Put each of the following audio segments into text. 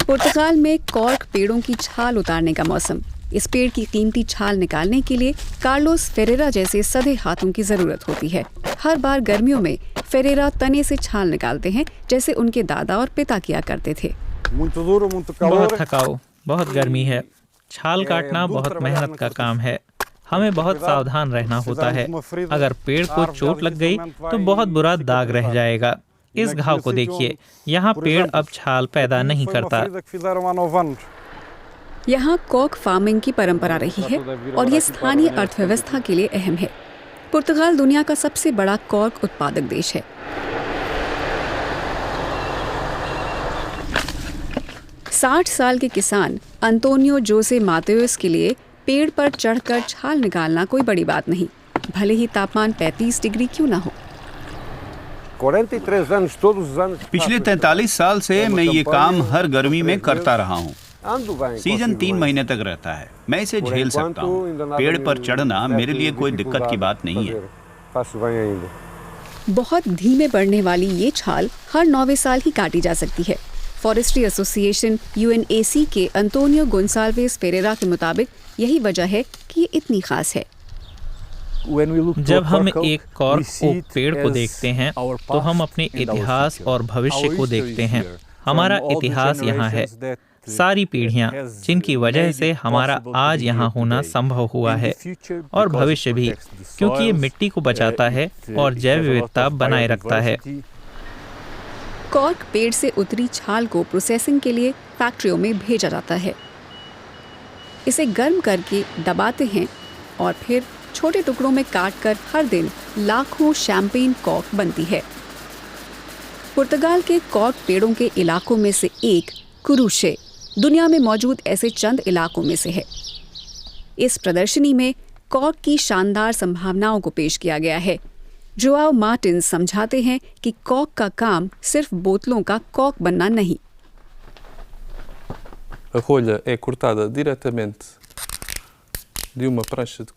पुर्तगाल में कॉर्क पेड़ों की छाल उतारने का मौसम। इस पेड़ की कीमती छाल निकालने के लिए कार्लोस फेरेरा जैसे सधे हाथों की जरूरत होती है। हर बार गर्मियों में फेरेरा तने से छाल निकालते हैं, जैसे उनके दादा और पिता किया करते थे। बहुत थकाऊ, बहुत गर्मी है। छाल काटना बहुत मेहनत का काम है। हमें बहुत सावधान रहना होता है। अगर पेड़ को चोट लग गई तो बहुत बुरा दाग रह जाएगा। इस घाव को देखिए, यहाँ पेड़ अब छाल पैदा नहीं करता। यहाँ कॉर्क फार्मिंग की परंपरा रही है और ये स्थानीय अर्थव्यवस्था के लिए अहम है। पुर्तगाल दुनिया का सबसे बड़ा कॉर्क उत्पादक देश है। साठ साल के किसान अंतोनियो जोसे मातेओस के लिए पेड़ पर चढ़कर छाल निकालना कोई बड़ी बात नहीं, भले ही तापमान 35 डिग्री क्यों ना हो। पिछले 43 साल से मैं ये काम हर गर्मी में करता रहा हूँ। सीजन 3 महीने तक रहता है। मैं इसे झेल सकता हूँ। पेड़ पर चढ़ना मेरे लिए कोई दिक्कत की बात नहीं है। बहुत धीमे बढ़ने वाली ये छाल हर 9वें साल ही काटी जा सकती है। फॉरेस्ट्री एसोसिएशन UNAC के अंतोनियो गोंसाल्वेस फेरेरा के मुताबिक यही वजह है कि ये इतनी खास है। जब हम एक कॉर्क ओक पेड़ को देखते हैं तो हम अपने इतिहास और भविष्य को देखते हैं। हमारा इतिहास यहाँ है, सारी पीढ़ियाँ जिनकी वजह से हमारा आज यहाँ होना संभव हुआ है, और भविष्य भी, क्योंकि ये मिट्टी को बचाता है और जैव विविधता बनाए रखता है। कॉर्क पेड़ से उतरी छाल को प्रोसेसिंग के लिए फैक्ट्रियों में भेजा जाता है। इसे गर्म करके दबाते हैं और फिर छोटे टुकड़ों में काटकर हर दिन लाखों शैंपेन कॉर्क बनती है। पुर्तगाल के कॉर्क पेड़ों के इलाकों में से एक कुरुशे दुनिया में मौजूद ऐसे चंद इलाकों में से है। इस प्रदर्शनी में कॉर्क की शानदार संभावनाओं को पेश किया गया है। जोआओ मार्टिन समझाते हैं कि कॉर्क का काम सिर्फ बोतलों का कॉर्क बनना नहीं।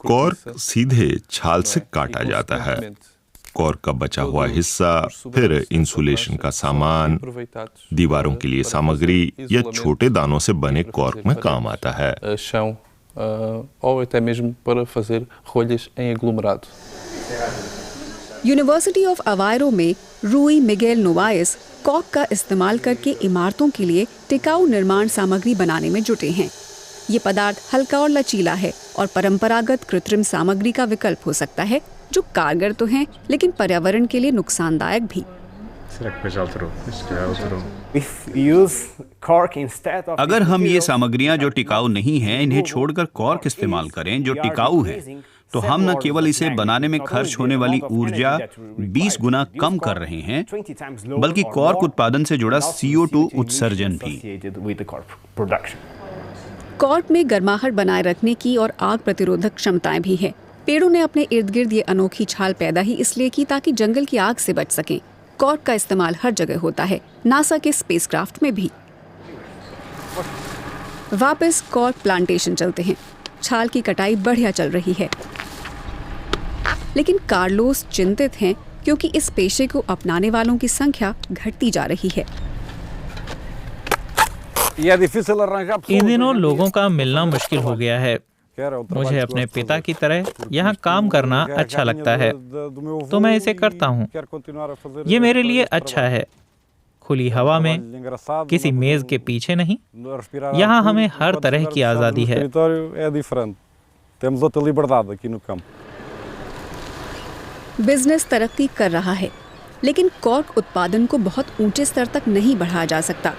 कॉर्क सीधे छाल से काटा जाता है। कॉर्क का बचा हुआ हिस्सा फिर इंसुलेशन का सामान, दीवारों के लिए सामग्री या छोटे दानों से बने कॉर्क में काम आता है। यूनिवर्सिटी ऑफ अवायरो में रूई मिगेल नोवायस कॉर्क का इस्तेमाल करके इमारतों के लिए टिकाऊ निर्माण सामग्री बनाने में जुटे हैं। ये पदार्थ हल्का और लचीला है और परंपरागत कृत्रिम सामग्री का विकल्प हो सकता है, जो कारगर तो हैं लेकिन पर्यावरण के लिए नुकसानदायक भी। अगर हम ये सामग्रियां जो टिकाऊ नहीं हैं इन्हें छोड़कर कॉर्क इस्तेमाल करें जो टिकाऊ है, तो हम न केवल इसे बनाने में खर्च होने वाली ऊर्जा 20 गुना कम कर रहे हैं, बल्कि कॉर्क उत्पादन से जुड़ा CO2 उत्सर्जन भी। कॉर्क में गर्माहट बनाए रखने की और आग प्रतिरोधक क्षमताएं भी हैं। पेड़ों ने अपने इर्द गिर्द ये अनोखी छाल पैदा ही इसलिए की ताकि जंगल की आग से बच सकें। कॉर्क का इस्तेमाल हर जगह होता है, नासा के स्पेसक्राफ्ट में भी। वापस कॉर्क प्लांटेशन चलते हैं। छाल की कटाई बढ़िया चल रही है, लेकिन कार्लोस चिंतित हैं क्योंकि इस पेशे को अपनाने वालों की संख्या घटती जा रही है। इन दिनों लोगों का मिलना मुश्किल हो गया है। मुझे अपने पिता की तरह यहाँ काम करना अच्छा लगता है, तो मैं इसे करता हूँ। ये मेरे लिए अच्छा है। खुली हवा में, किसी मेज के पीछे नहीं। यहाँ हमें हर तरह की आज़ादी है। बिजनेस तरक्की कर रहा है, लेकिन कॉर्क उत्पादन को बहुत ऊंचे स्तर तक नहीं बढ़ाया जा सकता।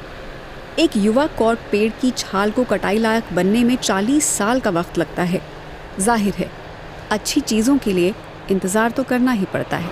एक युवा कॉर्क पेड़ की छाल को कटाई लायक बनने में 40 साल का वक्त लगता है। जाहिर है, अच्छी चीज़ों के लिए इंतज़ार तो करना ही पड़ता है।